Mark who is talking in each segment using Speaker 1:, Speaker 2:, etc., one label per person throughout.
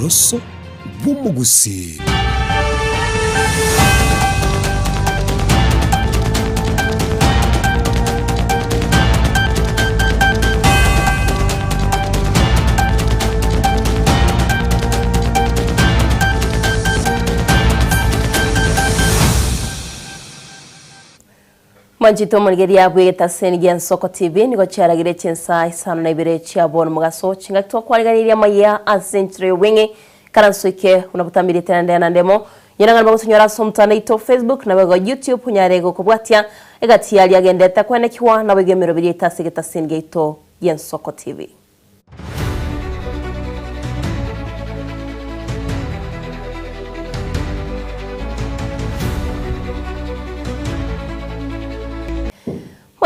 Speaker 1: Rosso bw'umugusi.
Speaker 2: Manjito mulgeria bweta senigyan Soko TV niko cyaragire cyensa isano na ibire cyabona mugaso cingakitwa kwaliganira maya asentre wingi karansuke unabutamira tende na ndemo yirangana bagusunyora somtana ito Facebook na bago YouTube unyarego kubwatya egati yali agendeta kwenekiwa na begemero biri tasigeta senigito yen Soko TV.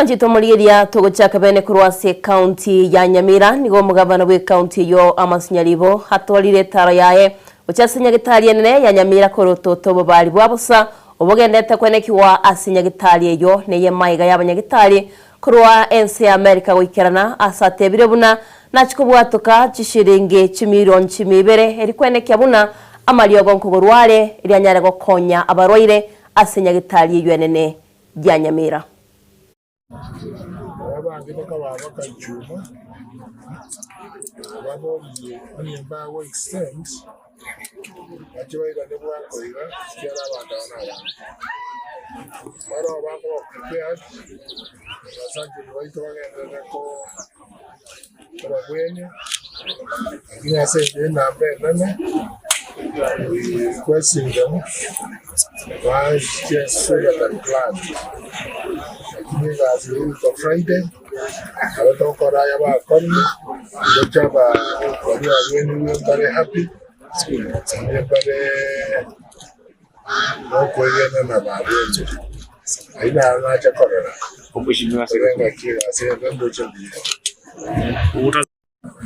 Speaker 2: Manjito muligeria togo chakabene kurwase county ya Nyamira nigo mugabana we county yo amasinyalibo hatolire taro yae uchasinya gitali nene ya Nyamira korototo bobali bwabusa obogendeta kwenekiwa asinya gitali yo neye mayiga y'abanyagitali kurwa NC America wikerana asatebire buna nachikubwatuka chishiringe chimilion chimibere eri kwenekya buna amaliogo nkugurware eri anyare gokonya abarwaire asinya gitali yo nene ya Nyamira.
Speaker 3: Abandi bakabaka icyuma babonye nimba wo extend acyabira ne bwakorera cyara abanda baro bako prepared basanje baito bagenda ko barabwenye ngiya sende na benane requesting them was just so that plan as on Friday, I don't call about economy. The job we are very happy. Everybody no question about it. I know not a corner.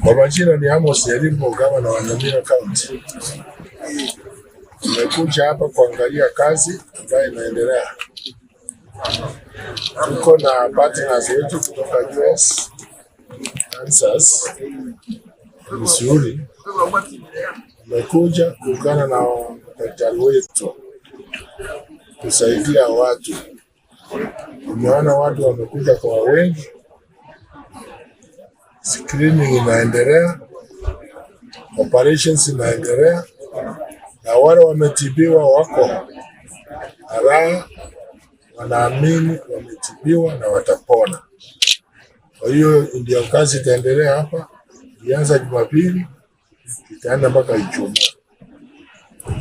Speaker 3: Kwa majina ni Amos Elimu, gavana wa Nyamira County. Nimekuja hapa kuangalia kazi ambayo inaendelea. Tuko na partners wetu kutoka US, Kansas, Missouri. Tumekuja kuungana na daktari wetu kusaidia watu. Tumeona watu wamekuja kwa wengi, screening inaendelea, operations inaendelea, na wale wametibiwa wako raha, wanaamini wametibiwa na watapona. Kwa hiyo ndio kazi itaendelea hapa, ianza Jumapili itaenda mpaka Ijumaa.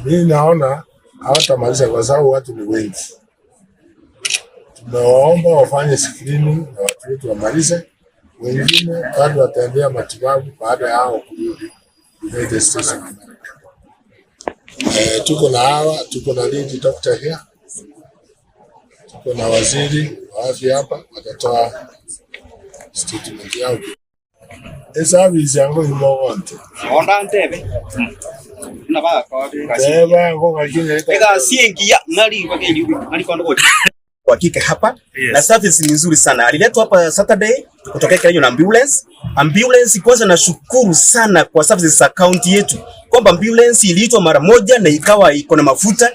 Speaker 3: Mimi naona hawatamaliza kwa sababu watu ni wengi. Tumewaomba wafanye screening na watu wetu wamalize, wengine bado wataendelea matibabu baada ya hao kurudi United States of America. Tuko na lead doctor here. Kuna waziri wa afya hapa watatoa statement yao. Service yangu ni mwonte.
Speaker 4: Onda ntebe. Na ba kwa
Speaker 3: Teba ngo ngakine.
Speaker 4: Ega siengia nali kwa kile nali kwa ndo.
Speaker 5: Kwa kike hapa na service ni nzuri sana. Aliletwa hapa Saturday kutoka Kenya na ambulance. Ambulance kwanza nashukuru sana kwa services za county yetu. Kwamba ambulance iliitwa mara moja na ikawa iko na mafuta.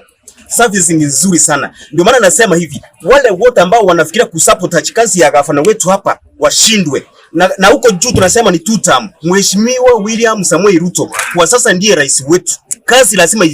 Speaker 5: Service ni nzuri sana. Ndio maana nasema hivi, wale wote ambao wanafikiria kusupport kazi ya gavana wetu hapa washindwe. Na huko juu tunasema ni two term. Mheshimiwa William Samoei Ruto kwa sasa ndiye rais wetu. Kazi lazima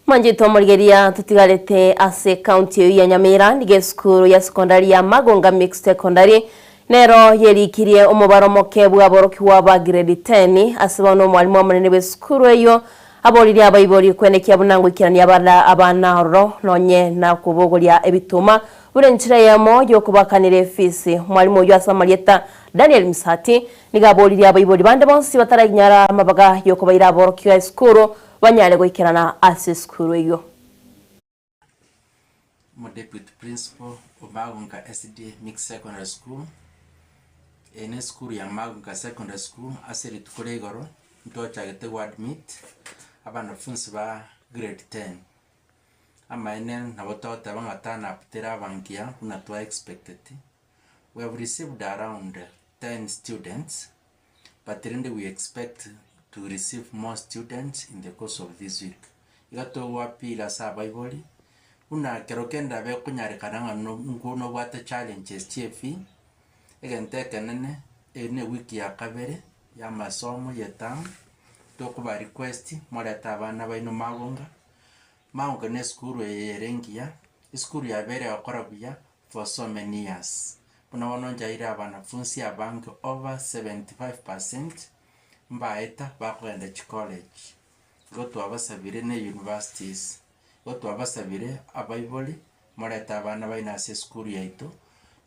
Speaker 2: Manjito mulgeria tutigarete ase county ya Nyamira nige skuru ya sekondari ya Magonga Mixed Secondary nero yerikirie umubaro moke bwaboroki wa ba grade 10 asibono mwalimu munene we skuru eyo aboliri abayibori kwenekia bunangwikirania abana ro nonye na kubogoria ebituma burenchira yamo yo kubakanire fisi mwalimu yo asamalieta Daniel Msati nigaboliri abayibori bande bonsi bataraginyara amabaga yo kubayira aboroki wa skuru banyale gwikirana ase skuru eyo.
Speaker 6: Deputy Principal of Magunga SDA Mixed Secondary School. Ene school ya Magunga Secondary School aseri tukore igoro mtocha gete admit abanafunzi ba grade 10. Ama ene na watoto bangatana aptera bankia unatwa expected. We have received around 10 students, but we expect to receive more students in the course of this week. Igato wapila sa Bible. Una kerokenda be kunyarekana nguno wata challenges TFE. Egenteke nene ene wiki ya kabere ya masomo yetam. Tokuba request moleta abana baino Magonga. Magonga ne skuru yerengia. Skuru ya bere yakorabuya for so many years. Kuna wanonjaira abanafunzi abange over 75% mbaeta bakwenda college. Goto abasabire ne universities. Goto abasabire abayiboli moleta abana baina se school yaito.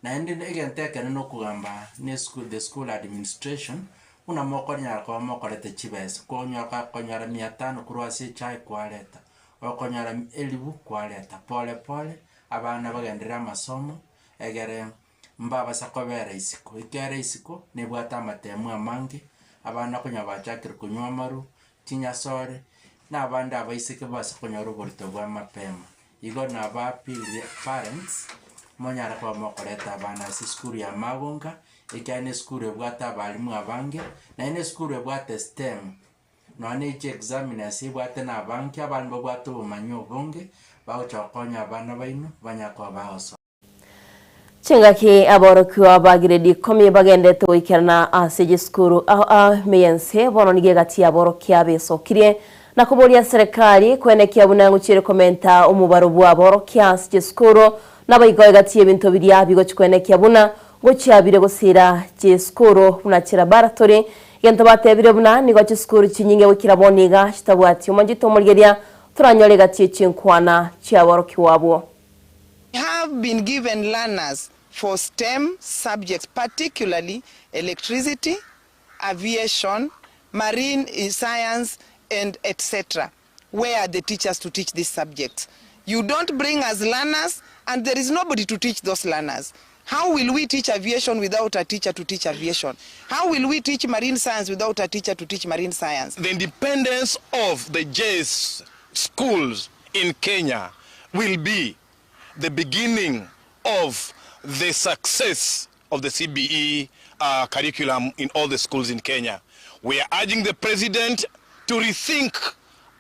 Speaker 6: Na ende egenteke no kugamba ne school the school administration una mokonya kwa mokorete chibes konya ka konyara 500 kurwase chai kwaleta. Wakonyara 1000 kwaleta pole pole abana bagendera masomo egere mbaba sakobera isiko ikere isiko nebwata amatemu amange abana kunya bachakira kunywa amaru tinya sore na abanda abaisike basa kunya ruborito bwa mapema igo na bapili parents monyara kwa mokoreta abana si school ya Magonga ikane school ebwata abalimu abange na ine school ebwata STEM no ne examiners ebwata na abange abantu bwata umanyo bonge baochakonya abana baino banyakwa bahoso
Speaker 2: Chingaki aborokiwa bagiredi komi bagendete wikirana asije skuru meyense bono nigegati aborokia besokirie na kubolia serikali kwenekia bunangu chire komenta umubaro bwa aborokia asije skuru nabayigo egati ebintu biriya bigo kwenekia buna gocyabire gusira je skuru unachira baratori yento batebire buna nigo je skuru kinyinge wikiraboniga kitabwati umangito mulgeria turanyole gati chinkwana cyaborokiwa abo.
Speaker 7: Have been given learners for STEM subjects, particularly electricity, aviation, marine science, and etc. Where are the teachers to teach these subjects? You don't bring us learners, and there is nobody to teach those learners. How will we teach aviation without a teacher to teach aviation? How will we teach marine science without a teacher to teach marine science?
Speaker 8: The independence of the JS schools in Kenya will be the beginning of the success of the CBE curriculum in all the schools in Kenya. We are urging the president to rethink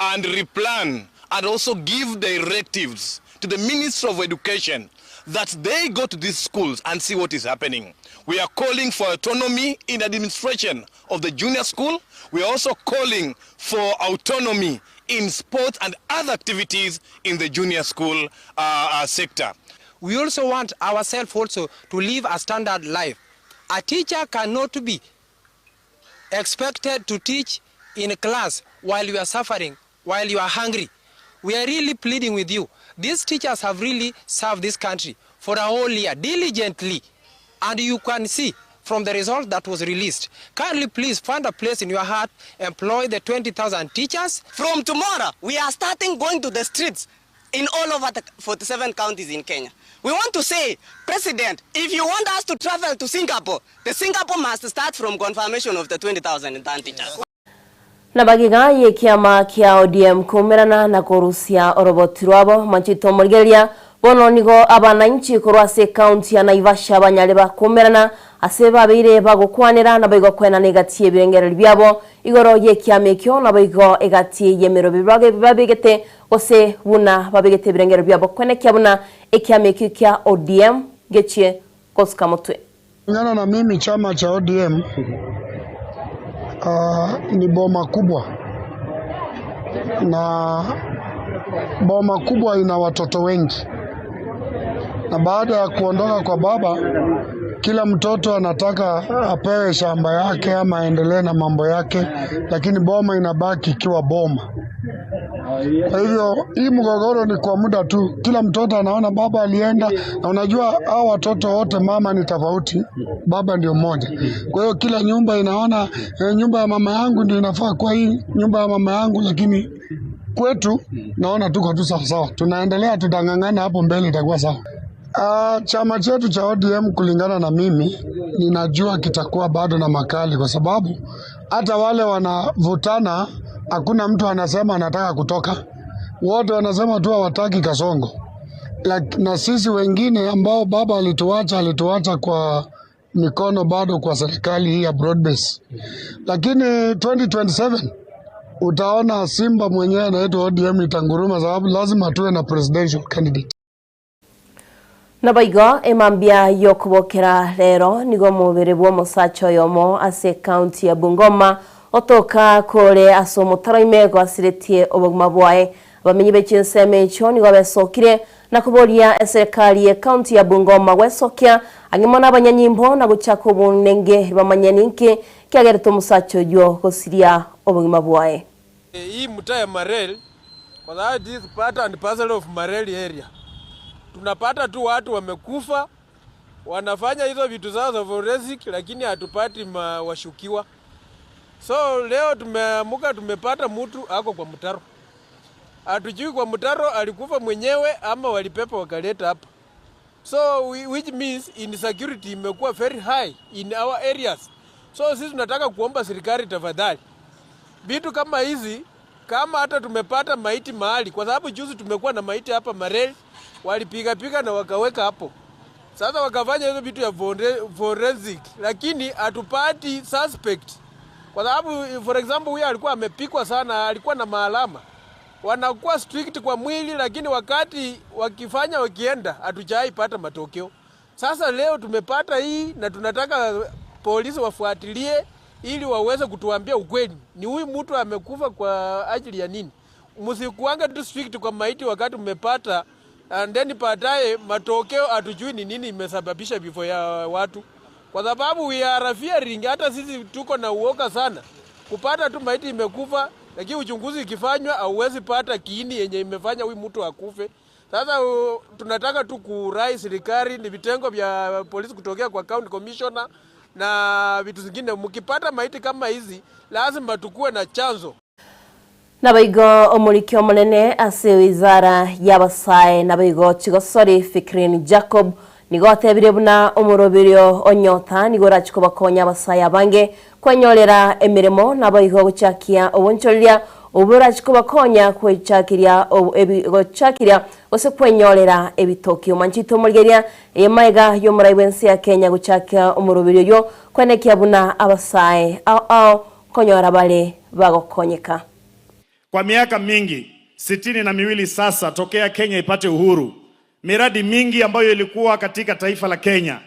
Speaker 8: and replan and also give directives to the Minister of Education that they go to these schools and see what is happening. We are calling for autonomy in administration of the junior school. We are also calling for autonomy in sports and other activities in the junior school sector.
Speaker 9: We also want ourselves also to live a standard life. A teacher cannot be expected to teach in a class while you are suffering, while you are hungry. We are really pleading with you. These teachers have really served this country for a whole year diligently, and you can see from the result that was released. Kindly please find a place in your heart, employ the 20,000 teachers.
Speaker 10: From tomorrow, we are starting going to the streets in all over the 47 counties in Kenya. We want to say, President, if you want us to travel to Singapore, the Singapore must start from confirmation of the 20,000 teachers.
Speaker 2: Nabagiga ye kiama kia ODM kumerana na korusia orobotirwabo manchito mulgeria bono nigo abananchi kurwase county ya Naivasha banyale bakumerana aseba beire bagokwanira nabayigo kwena negati ebirengero byabo igoro ye kiame kyo nabayigo egati yemero bibage babigete ose buna babigete ebirengero byabo kwene kyabuna ekiame kya ODM gechie koska
Speaker 3: Ngana na mimi chama cha ODM ni boma kubwa, na boma kubwa ina watoto wengi, na baada ya kuondoka kwa baba kila mtoto anataka apewe shamba yake ama aendelee na mambo yake, lakini boma inabaki ikiwa boma. Kwa hivyo hii mgogoro ni kwa muda tu, kila mtoto anaona baba alienda, na unajua hao watoto wote mama ni tofauti, baba ndio mmoja. Kwa hiyo kila nyumba inaona nyumba ya mama yangu ndio inafaa kwa hii nyumba ya mama yangu, lakini kwetu naona tuko tu sawa sawa. Tunaendelea, tutangangana, hapo mbele itakuwa sawa. Chama chetu cha ODM kulingana na mimi ninajua kitakuwa bado na makali, kwa sababu hata wale wanavutana hakuna mtu anasema anataka kutoka. Wote wanasema tu hawataki Kasongo. Na sisi wengine ambao baba alituacha kwa mikono bado kwa serikali hii ya broad base. Lakini 2027 utaona Simba mwenyewe anaitwa ODM itanguruma, sababu lazima tuwe na presidential candidate.
Speaker 2: Nabaigo emambia yokubokera rero nigo mubere bwo musacho yomo ase county ya Bungoma otoka kore asomutara imego asiretie oboguma bwae bamenyi bekinseme cyo nigo besokire nakuboria serikali ya county ya Bungoma wesokya angimona abanyanyimbo na guchaka ubunenge bamanyaninke kyagereto musacho yo kosiria oboguma bwae.
Speaker 11: Hii mtaa ya Marel kwa sababu this part and parcel of Marel area tunapata tu watu wamekufa wanafanya hizo vitu zao za forensic, lakini hatupati washukiwa. So leo tumeamuka tumepata mtu ako kwa mtaro. Hatujui kwa mtaro alikufa mwenyewe ama walipepa wakaleta hapa. So which means insecurity imekuwa very high in our areas. So sisi tunataka kuomba serikali tafadhali, vitu kama hizi, kama hata tumepata maiti mahali, kwa sababu juzi tumekuwa na maiti hapa Marel, walipiga na wakaweka hapo. Sasa wakafanya hizo vitu ya forensic, lakini hatupati suspect. Kwa sababu for example huyu alikuwa amepikwa sana, alikuwa na maalama. Wanakuwa strict kwa mwili, lakini wakati wakifanya wakienda hatujaipata matokeo. Sasa leo tumepata hii na tunataka polisi wafuatilie ili waweze kutuambia ukweli. Ni huyu mtu amekufa kwa ajili ya nini? Msikuanga tu strict kwa maiti wakati umepata and then baadaye matokeo hatujui ni nini imesababisha vifo ya watu. Kwa sababu we are fearing, hata sisi tuko na uoga sana kupata tu maiti imekufa, lakini uchunguzi ikifanywa hauwezi pata kiini yenye imefanya huyu mtu akufe. Sasa tunataka tu kurai serikali ni vitengo vya polisi kutokea kwa county commissioner na vitu zingine, mkipata maiti kama hizi lazima tukue na chanzo.
Speaker 2: Nabaigo omurikyo munene ase wizara y'abasae nabaigo Chigosori Fikrin Jacob nigo atebire buna omurobirio onyota nigo rachiko bakonya abasae abange kwenyorera emirimo nabaigo guchakia obonchoria oburachiko bakonya kwechakiria gochakiria ose kwenyorera ebitoki omanchito murgeria emaiga yo muraibensi ya Kenya guchakia omurobirio yo kwenekia buna abasae au konyora bale bagokonyeka.
Speaker 12: Kwa miaka mingi 62 sasa tokea Kenya ipate uhuru, miradi mingi ambayo ilikuwa katika taifa la Kenya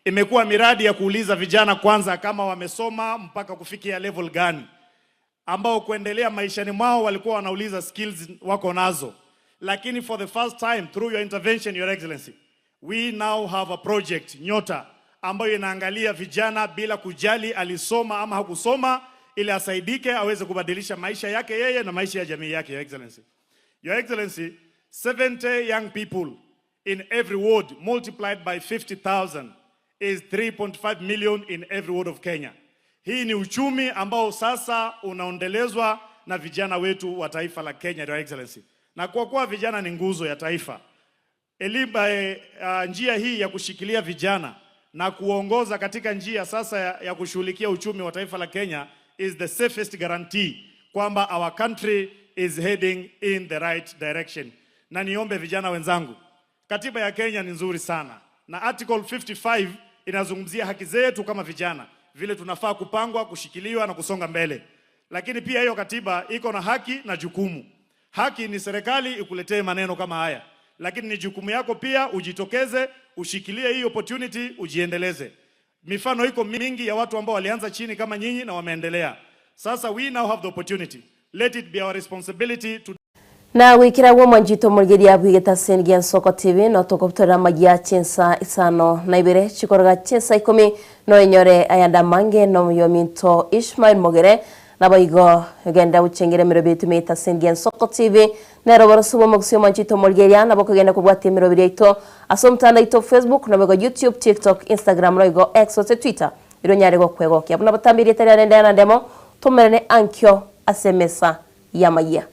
Speaker 12: imekuwa miradi ya kuuliza vijana kwanza kama wamesoma mpaka kufikia level gani, ambao kuendelea maishani mwao walikuwa wanauliza skills wako nazo. Lakini for the first time through your intervention, Your Excellency, we now have a project Nyota ambayo inaangalia vijana bila kujali alisoma ama hakusoma, ili asaidike aweze kubadilisha maisha yake yeye na maisha ya jamii yake. Your Excellency, Your Excellency, 70 young people in every ward multiplied by 50,000 is 3.5 million in every ward of Kenya. Hii ni uchumi ambao sasa unaondelezwa na vijana wetu wa taifa la Kenya, Your Excellency. Na kwa kuwa vijana ni nguzo ya taifa, njia hii ya kushikilia vijana na kuongoza katika njia sasa ya kushughulikia uchumi wa taifa la Kenya is the safest guarantee kwamba our country is heading in the right direction. Na niombe vijana wenzangu, katiba ya Kenya ni nzuri sana na article 55 inazungumzia haki zetu kama vijana, vile tunafaa kupangwa, kushikiliwa na kusonga mbele. Lakini pia hiyo katiba iko na haki na jukumu. Haki ni serikali ikuletee maneno kama haya, lakini ni jukumu yako pia ujitokeze, ushikilie hii opportunity, ujiendeleze. Mifano iko mingi ya watu ambao walianza chini kama nyinyi na wameendelea. Sasa we now have the opportunity. Let it be our responsibility to
Speaker 2: na wikira wo manjito murgeria bwigeta sengian Soko TV no tokoptora magia chensa isano na ibere chikoroga chensa 10 no enyore ayanda mange no yominto Ishmael Mogere na baigo genda uchengere mirobitu meta sengian Soko TV na roboro subo mogsio manjito murgeria na boko genda kubwati mirobirito asomtana ito Facebook na bego YouTube, TikTok, Instagram no igo X o Twitter ironyare go kwego kya buna batambiri tare ndana ndemo tumerene ankyo asemesa ya magia.